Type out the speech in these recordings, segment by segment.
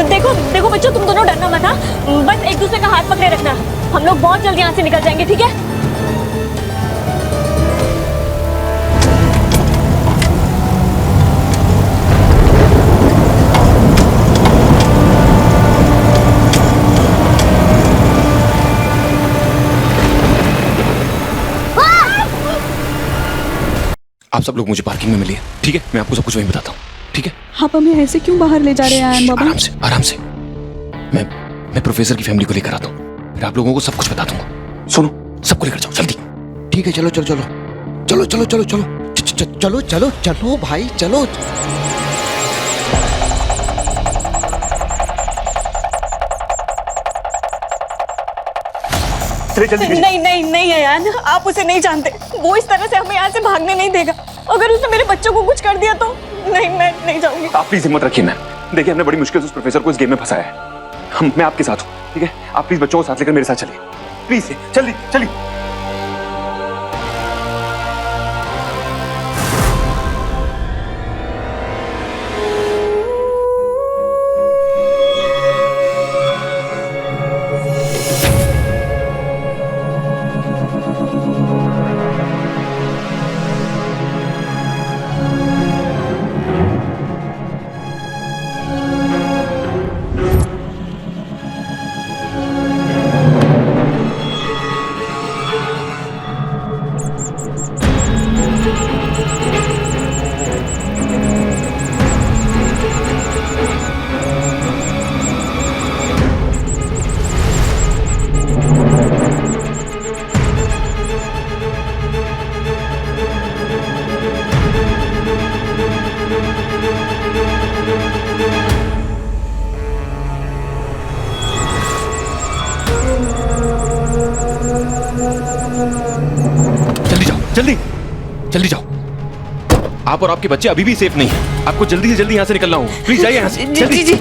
देखो देखो बच्चों, तुम दोनों डरना मत। हाँ, बस एक दूसरे का हाथ पकड़े रखना। हम लोग बहुत जल्दी यहाँ से निकल जाएंगे, ठीक है? आप सब लोग मुझे पार्किंग में मिलिए, ठीक है? मैं आपको सब कुछ वहीं बताता हूँ, ठीक है? आप हमें ऐसे क्यों बाहर ले जा रहे हैं आयन बाबा? आराम से, आराम से। मैं प्रोफेसर की फैमिली को लेकर आता हूँ, फिर आप लोगों को सब कुछ बता दूंगा। सुनो, सबको लेकर जाओ जल्दी। ठीक है, चलो चलो चलो चलो चलो चलो चलो चलो चलो चलो भाई चलो। नहीं नहीं नहीं अयान, आप उसे नहीं जानते। वो इस तरह से हमें यहाँ से भागने नहीं देगा। अगर उसने मेरे बच्चों को कुछ कर दिया तो नहीं, मैं नहीं जाऊंगी। आप प्लीज हिम्मत रखिए मैम। देखिए, हमने बड़ी मुश्किल से उस प्रोफेसर को इस गेम में फंसाया है। मैं आपके साथ हूँ, ठीक है? आप प्लीज बच्चों को साथ लेकर मेरे साथ चलिए, प्लीज। जल्दी चलिए। जल्दी जल्दी जाओ। आप और आपके बच्चे अभी भी सेफ नहीं हैं। आपको जल्दी से जल्दी यहाँ से निकलना होगा। प्लीज जाइए यहाँ से जल्दी। जी।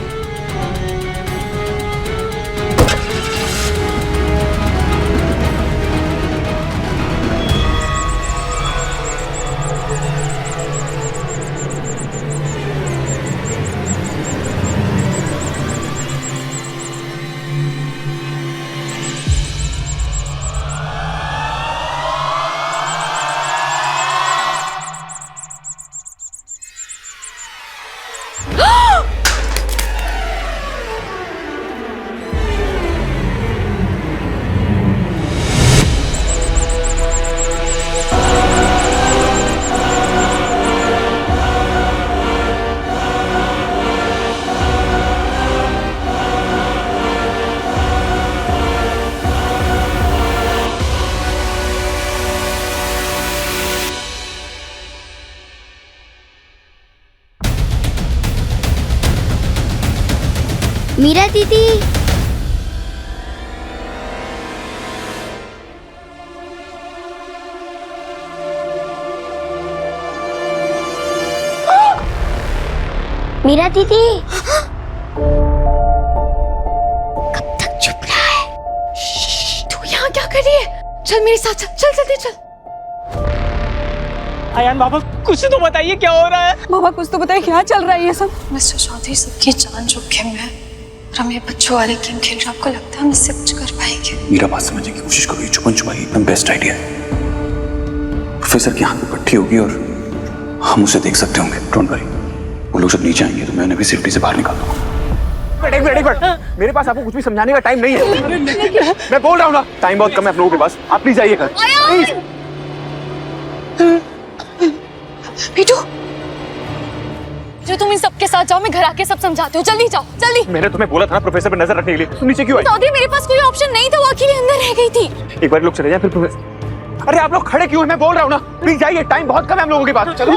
मीरा दीदी, मीरा दीदी, कब तक चुप रहा है? तू यहाँ क्या कर रही है? चल मेरे साथ, चल चल जल्दी चल। आयान बाबा, कुछ तो बताइए क्या हो रहा है? बाबा कुछ तो बताइए, क्या चल रहा है ये सब? मिस्टर चौधरी, सबकी जान जोखिम है और हम ये बच्चों वाले गेम खेल रहे। आपको लगता है हम इससे कुछ कर पाएंगे? मेरा बात समझने की कोशिश करो। छुपन छुपाई एकदम बेस्ट आइडिया है। प्रोफेसर की हाथ में पट्टी होगी और हम उसे देख सकते होंगे। डोंट वरी, वो लोग जब नीचे आएंगे तो मैं उन्हें भी सेफ्टी से बाहर निकाल दूंगा। एक मिनट, मेरे पास आपको कुछ भी समझाने का टाइम नहीं है। मैं बोल रहा हूँ ना, टाइम बहुत कम है आप लोगों के पास। आप प्लीज जाइए घर, प्लीज। पीटू, जो तुम इन सबके साथ जाओ, मैं घर आके सब समझाती हूँ। जल्दी जाओ, जल्दी। मैंने तुम्हें बोला था ना प्रोफेसर पर नजर रखने के लिए। तुम नीचे क्यों आई? चौधरी, मेरे पास कोई ऑप्शन नहीं था, वो अकेले अंदर रह गई थी। एक बार लोग चले जाए फिर प्रोफेसर। अरे आप लोग खड़े क्यों हैं? मैं बोल रहा हूँ ना, प्लीज जाइए, टाइम बहुत कम है हम लोगों के पास। चलो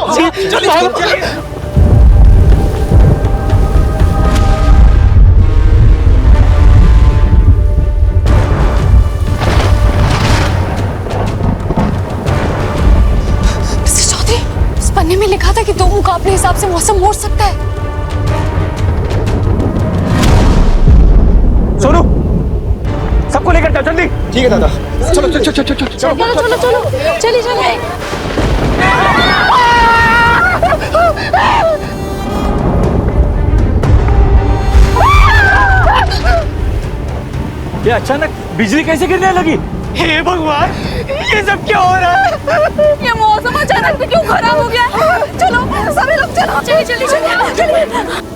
है कि दो मुखा अपने हिसाब से मौसम मोड़ सकता है। सोनू, सबको लेकर जाओ जल्दी। ठीक है दादा, चलो चलो चलो चलो चलो चलो चलिए चलिए। ये अचानक बिजली कैसे गिरने लगी? हे भगवान, ये सब क्या हो रहा है? ये मौसम अचानक से क्यों खराब हो गया? चलो सभी लोग चलो, चलिए चलिए चलिए चलिए।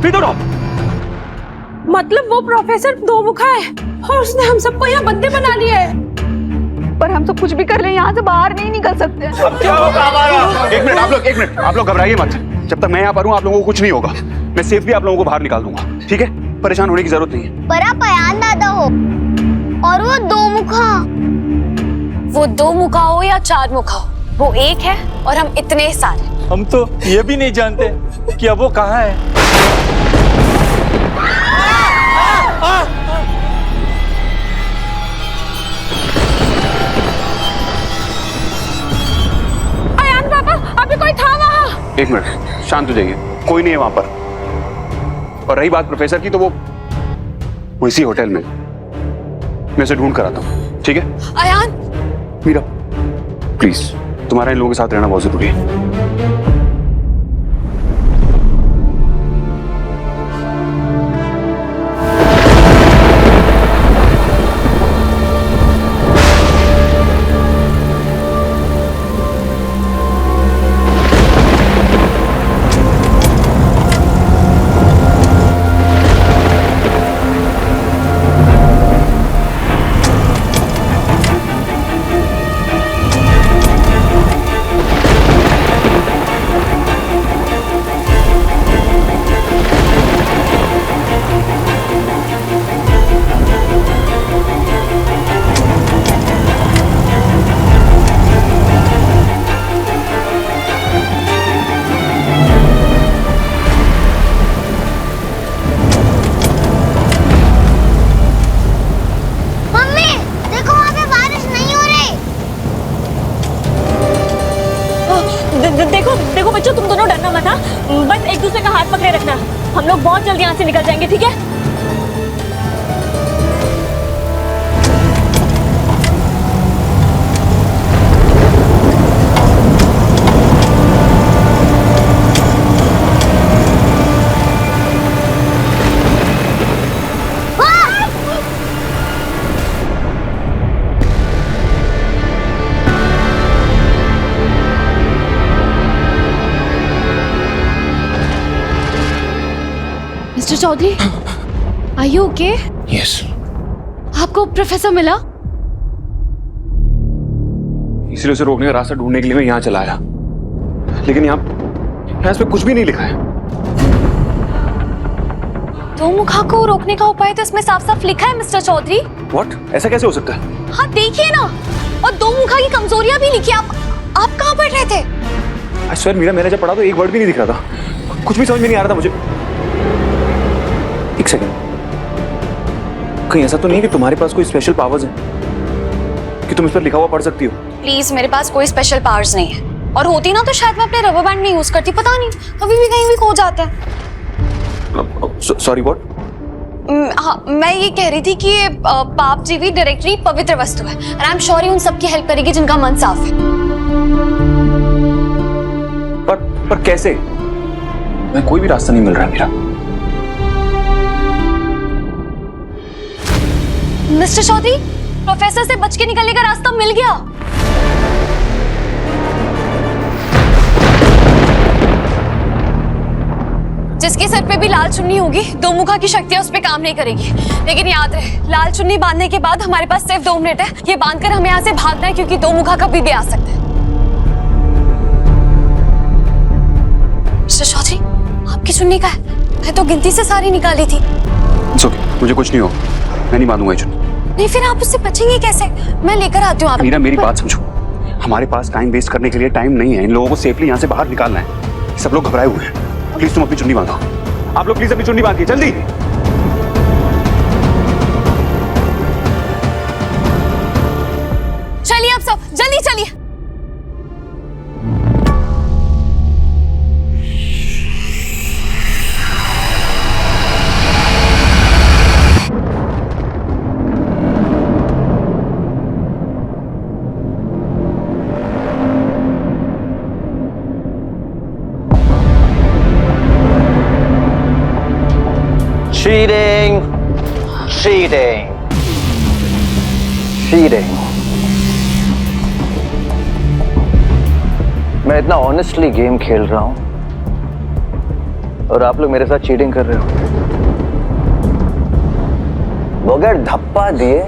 पीतो रहो। मतलब वो प्रोफेसर दो मुखा है और उसने हम सबको यहाँ बंदे बना लिया है। पर हम तो कुछ भी कर ले, यहाँ से बाहर नहीं निकल सकते। अब क्या होगा हमारा? एक मिनट, आप लोग घबराइए मत। जब तक मैं यहाँ पर हूँ आप लोगों को कुछ नहीं होगा। मैं सेफली आप लोगों को बाहर निकाल दूंगा, ठीक है? परेशान होने की जरूरत नहीं है। पर आप अयान दादा हो और वो दो मुखा। वो दो मुखा हो या चार मुखा हो, वो एक है और हम इतने सारे। हम तो ये भी नहीं जानते कि अब वो कहाँ है। अयान पापा, अभी कोई था वहाँ? एक मिनट, शांत हो जाइए, कोई नहीं है वहां पर। और रही बात प्रोफेसर की, तो वो इसी होटल में। मैं उसे ढूंढ कर आता हूँ, ठीक है? अयान, मीरा प्लीज, तुम्हारा इन लोगों के साथ रहना बहुत जरूरी है। देखो बच्चों, तुम दोनों डरना मत। हाँ, बस एक दूसरे का हाथ पकड़े रखना। हम लोग बहुत जल्दी यहाँ से निकल जाएंगे, ठीक है? Mister Chaudhary, are you okay? Yes. आपको प्रोफेसर मिला? इसलिए उसे रोकने का रास्ता ढूंढने के लिए मैं यहाँ चला आया, लेकिन यहाँ इस पे कुछ भी नहीं लिखा है। दो मुखा को रोकने का उपाय तो इसमें साफ साफ लिखा है मिस्टर चौधरी। व्हाट? ऐसा कैसे हो सकता है? हाँ देखिए ना, और दो मुखा की कमजोरियां भी लिखी। आप कहाँ पढ़ रहे थे? आई स्वेयर मीरा, मैंने जब पढ़ा तो एक वर्ड भी नहीं दिख रहा था, कुछ भी समझ में नहीं आ रहा था मुझे। एक सेकंड, कहीं ऐसा तो नहीं कि तुम्हारे पास कोई स्पेशल पावर्स हैं कि तुम इस पर लिखा हुआ पढ़ सकती हो? प्लीज, मेरे पास कोई स्पेशल पावर्स नहीं है, और होती ना तो शायद मैं अपने रबर बैंड नहीं यूज करती। पता नहीं, कभी भी कहीं भी खो जाता है। Sorry what? हाँ, मैं ये कह रही थी कि पाप जीवी डायरेक्टरी पवित्र वस्तु है, और आई एम श्योर उन सबकी हेल्प करेगी जिनका मन साफ है। पर कैसे? मैं कोई भी रास्ता नहीं मिल रहा है मेरा। मिस्टर चौधरी, प्रोफेसर से बच के निकलने का रास्ता मिल गया। जिसके सर पे भी लाल चुन्नी होगी, दो मुखा की शक्तियां उस पे काम नहीं करेगी। लेकिन याद रहे, लाल चुन्नी बांधने के बाद हमारे पास सिर्फ 2 मिनट है। ये बांधकर हमें यहाँ से भागना है, क्योंकि दो मुखा कभी भी आ सकता है। आपकी चुन्नी का है? मैं तो गिनती से सारी निकाली थी। It's okay, मुझे कुछ नहीं हो, मैं नहीं बांधूंगा ये चुन्नी। नहीं, फिर आप उससे बचेंगे कैसे? मैं लेकर आती हूँ आप। मीरा मेरी बात समझो, हमारे पास टाइम वेस्ट करने के लिए टाइम नहीं है। इन लोगों को सेफली यहाँ से बाहर निकालना है। सब लोग घबराए हुए हैं। प्लीज तुम अपनी चुन्नी बांधो। आप लोग प्लीज अपनी चुन्नी बांधिए जल्दी। चलिए आप सब जल्दी चलिए। Cheating, cheating, cheating. मैं इतना ऑनेस्टली गेम खेल रहा हूं और आप लोग मेरे साथ चीटिंग कर रहे हो। बगैर धप्पा दिए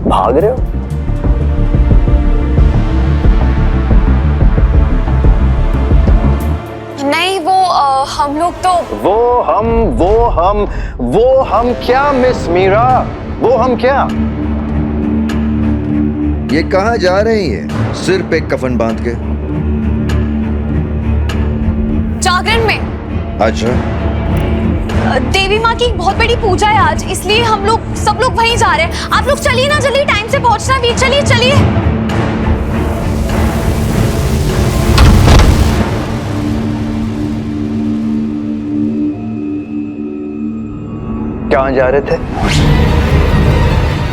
भाग रहे हो। नहीं, वो हम लोग तो वो हम क्या मिस मीरा, वो हम क्या? ये कहाँ जा रही है सिर पे कफन बांध के? जागरण में। अच्छा, देवी माँ की बहुत बड़ी पूजा है आज, इसलिए हम लोग सब लोग वहीं जा रहे हैं। आप लोग चलिए ना, जल्दी टाइम से पहुंचना भी। चलिए चलिए। कहाँ जा रहे थे?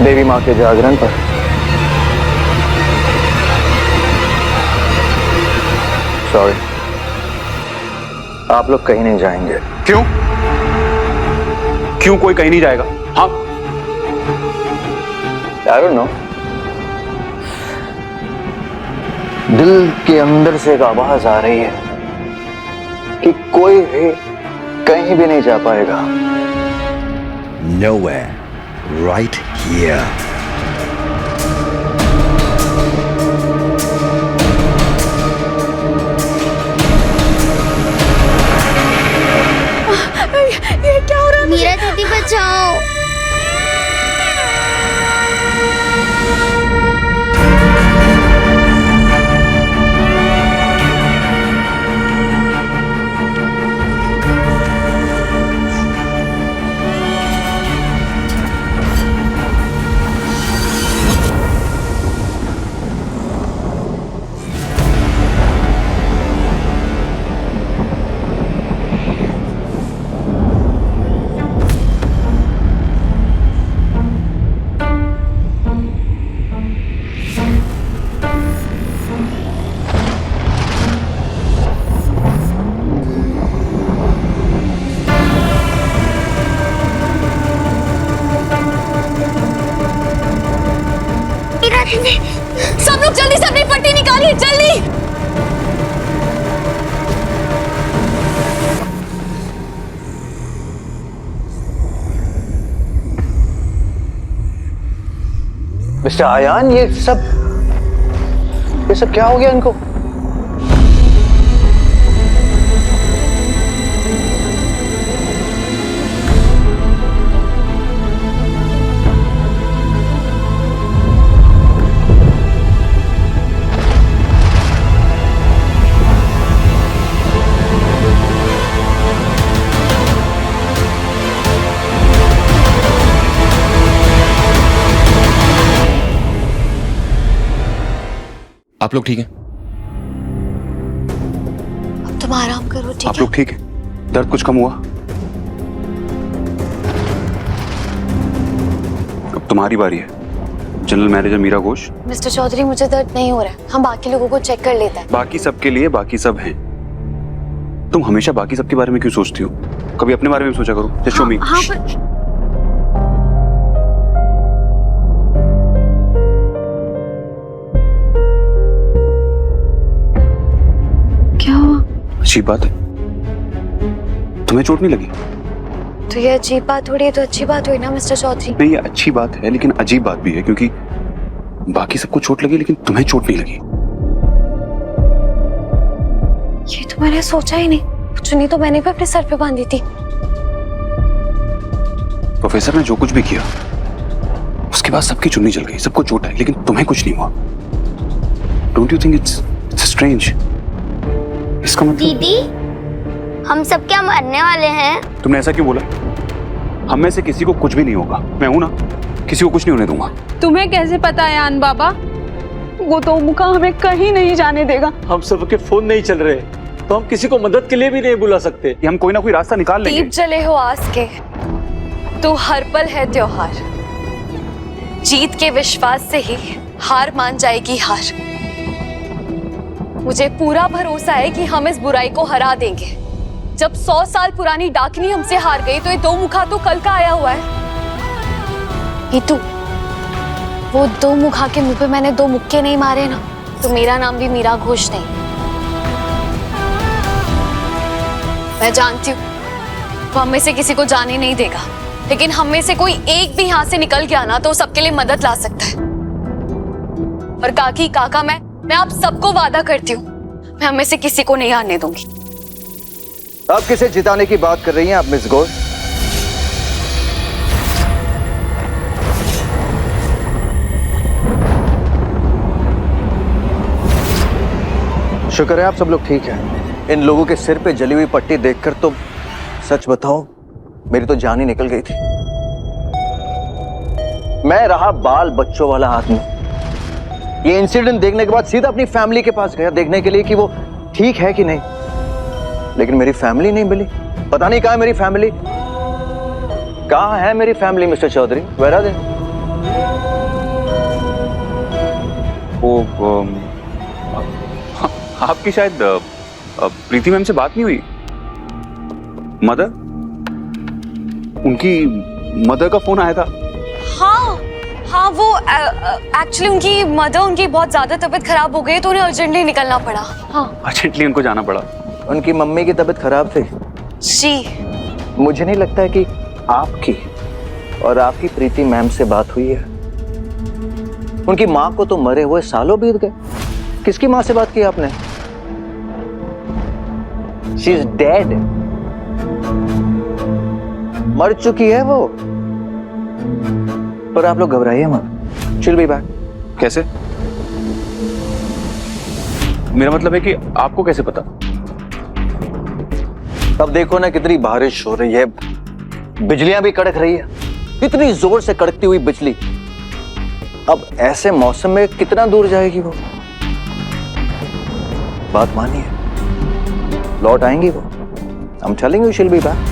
देवी माँ के जागरण पर। सॉरी, आप लोग कहीं नहीं जाएंगे। क्यों? क्यों कोई कहीं नहीं जाएगा? हाँ, I don't know. दिल के अंदर से एक आवाज आ रही है कि कोई भी कहीं भी नहीं जा पाएगा। nowhere, right here. ये क्या हो रहा है? मीरा दीदी बचाओ। सब लोग जल्दी से अपनी पट्टी निकालिए, जल्दी। मिस्टर आयान, ये सब क्या हो गया इनको? आप लोग ठीक हैं? अब तुम आराम करो, ठीक है? आप लोग ठीक हैं? दर्द कुछ कम हुआ? अब तुम्हारी बारी है। General manager Meera Ghosh. Mister Chaudhary, मुझे दर्द नहीं हो रहा है। हम बाकी लोगों को चेक कर लेते हैं। बाकी सबके लिए बाकी सब हैं। तुम हमेशा बाकी सबके बारे में क्यों सोचती हो? कभी अपने बारे में सोचा करो। जस्ट शो मी। हाँ, पर क्या हुआ? अच्छी बात है, तुम्हें चोट नहीं लगी? तो ये अजीब बात थोड़ी है, तो अच्छी बात हुई ना मिस्टर चौधरी। नहीं, ये अच्छी बात है लेकिन अजीब बात भी है, क्योंकि बाकी सबको चोट लगी लेकिन तुम्हें चोट नहीं लगी। ये तो मैंने सोचा ही नहीं। चुन्नी तो मैंने भी अपने सर पे बांधी थी। प्रोफेसर ने जो कुछ भी किया उसके बाद सबकी चुन्नी जल गई, सबको चोट आई, लेकिन तुम्हें कुछ नहीं हुआ। Don't you think it's strange? इसका मतलब दीदी, हम सब क्या मरने वाले हैं? तुमने ऐसा क्यों बोला? हम में से किसी को कुछ भी नहीं होगा। मैं हूं ना, किसी को कुछ नहीं होने दूंगा। तुम्हें कैसे पता है आन बाबा? वो दो मुखा हमें कहीं नहीं जाने देगा। हम सबके फोन नहीं चल रहे, तो हम किसी को मदद के लिए भी नहीं बुला सकते। कि हम कोई ना कोई रास्ता निकाल लेंगे। दीप जले हो आस के, तू हर पल है त्योहार। जीत के विश्वास से ही हार मान जाएगी हार। मुझे पूरा भरोसा है कि हम इस बुराई को हरा देंगे। जब 100 साल पुरानी डाकनी हमसे हार गई, तो ये दो मुखा तो कल का आया हुआ है। हीतू, वो दो मुखा के मुंह पे मैंने 2 मुक्के नहीं मारे ना, तो मेरा नाम भी मीरा घोष नहीं। मैं जानती हूँ वो हम में से किसी को जाने नहीं देगा, लेकिन हम में से कोई एक भी यहाँ से निकल गया ना, तो सबके लिए मदद ला सकता है। और काकी, काका, मैं आप सबको वादा करती हूँ, मैं हम में से किसी को नहीं आने दूंगी। आप किसे जिताने की बात कर रही हैं आप मिस घोष? शुक्र है आप सब लोग ठीक हैं। इन लोगों के सिर पे जली हुई पट्टी देखकर तो सच बताओ मेरी तो जान ही निकल गई थी। मैं रहा बाल बच्चों वाला आदमी। ये इंसिडेंट देखने के बाद सीधा अपनी फैमिली के पास गया देखने के लिए कि वो ठीक है कि नहीं, लेकिन मेरी फैमिली नहीं मिली। पता नहीं कहाँ है मेरी फैमिली, कहाँ है मेरी family mister Chaudhary? Where are they? वो आपकी शायद प्रीति मैम से बात नहीं हुई। मदर, उनकी मदर का फोन आया था। हाँ, वो एक्चुअली उनकी मदर, उनकी बहुत ज्यादा तबीयत खराब हो गई, तो उन्हें अर्जेंटली निकलना पड़ा। हाँ, अर्जेंटली उनको जाना पड़ा। उनकी मम्मी की तबीयत खराब थी जी। मुझे नहीं लगता है कि आपकी और आपकी प्रीति मैम से बात हुई है। उनकी माँ को तो मरे हुए सालों बीत गए। किसकी माँ से बात की आपने? She is dead. मर चुकी है वो। पर आप लोग घबराइए मत, शील बी बैक। कैसे? मेरा मतलब है कि आपको कैसे पता? अब देखो ना कितनी बारिश हो रही है, बिजलियां भी कड़क रही है, इतनी जोर से कड़कती हुई बिजली। अब ऐसे मौसम में कितना दूर जाएगी वो? बात मानिए, लौट आएंगी वो। I'm telling you she'll be back।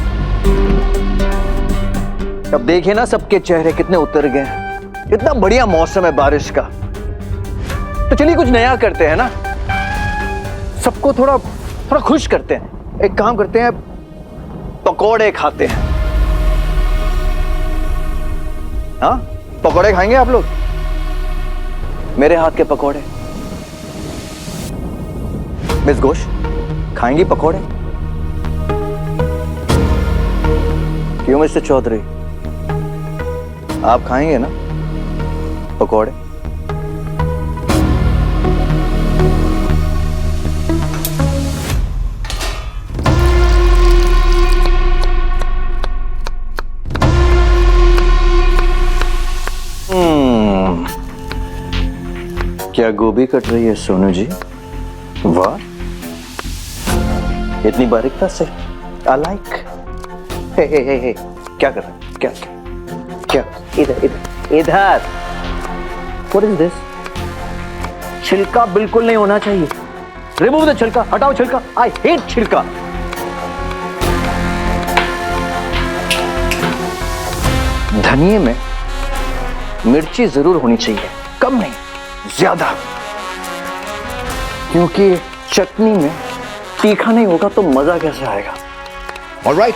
अब देखिए ना सबके चेहरे कितने उतर गए हैं। इतना बढ़िया मौसम है बारिश का, तो चलिए कुछ नया करते हैं ना, सबको थोड़ा थोड़ा खुश करते हैं। एक काम करते हैं, पकोड़े खाते हैं। हाँ, पकोड़े खाएंगे आप लोग? मेरे हाथ के पकोड़े। मिस घोष, खाएंगी पकोड़े? क्यों मिस्टर चौधरी, आप खाएंगे ना पकोड़े? क्या गोभी कट रही है सोनू जी? वाह, इतनी बारीकता से। I like. हे, क्या कर रहे हैं? क्या? इधर। What is this? छिलका बिल्कुल नहीं होना चाहिए। रिमूव द छिलका, हटाओ छिलका। आई हेट छिलका। धनिये में मिर्ची जरूर होनी चाहिए, कम नहीं, ज्यादा, क्योंकि चटनी में तीखा नहीं होगा तो मजा कैसे आएगा? ऑलराइट,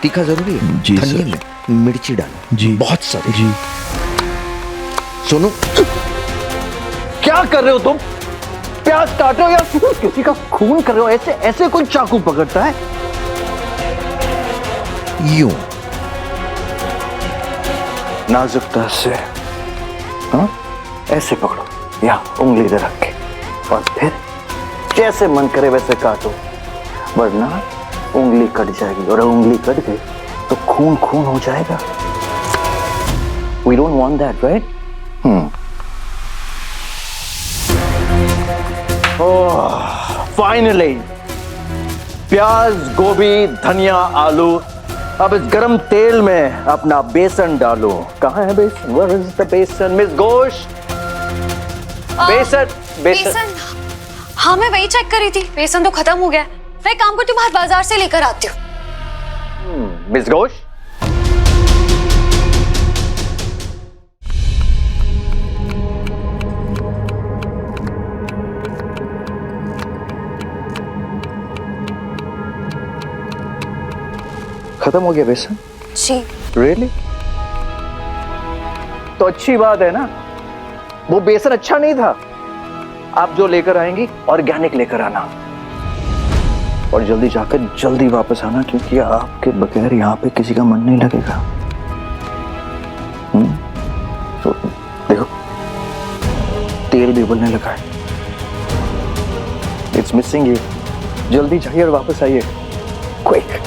तीखा जरूरी है जी धनिये सर। में मिर्ची डालो जी। बहुत सारी। जी। सोनू, क्या कर रहे हो तुम? प्याज काट रहे हो या किसी का खून कर रहे हो? ऐसे ऐसे कोई चाकू पकड़ता है? यूं नाजुकता से, हाँ, ऐसे पकड़ो या उंगली इधर रख के, और फिर जैसे मन करे वैसे काटो, वरना उंगली कट जाएगी, और उंगली कट गई तो खून खून हो जाएगा। We don't want that, right? Finally प्याज, गोभी, धनिया, आलू। अब इस गरम तेल में अपना बेसन डालो। कहाँ है बेसन? Where is the बेसन? मिस घोष, बेसन बेसन। हाँ, मैं वही चेक कर रही थी, बेसन तो खत्म हो गया। मैं काम करती हूँ, बाहर बाजार से लेकर आती हूँ। मिस घोष, खत्म हो गया बेसन? जी। रियली? तो अच्छी बात है ना, वो बेसन अच्छा नहीं था। आप जो लेकर आएंगी ऑर्गेनिक लेकर आना, और जल्दी जाकर जल्दी वापस आना, क्योंकि आपके बगैर यहाँ पे किसी का मन नहीं लगेगा। तो देखो, तेल भी उबलने लगा है। It's missing you. जल्दी जाइए और वापस आइए, क्विक।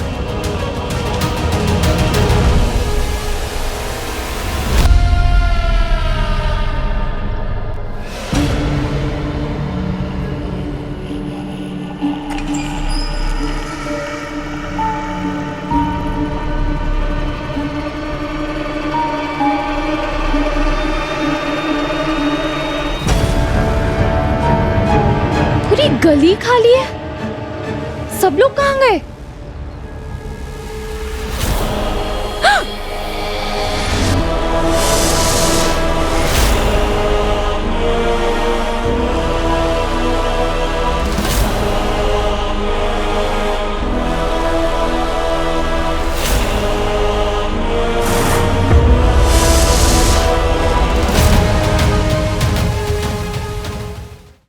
पूरी गली खाली है, सब लोग कहाँ गए?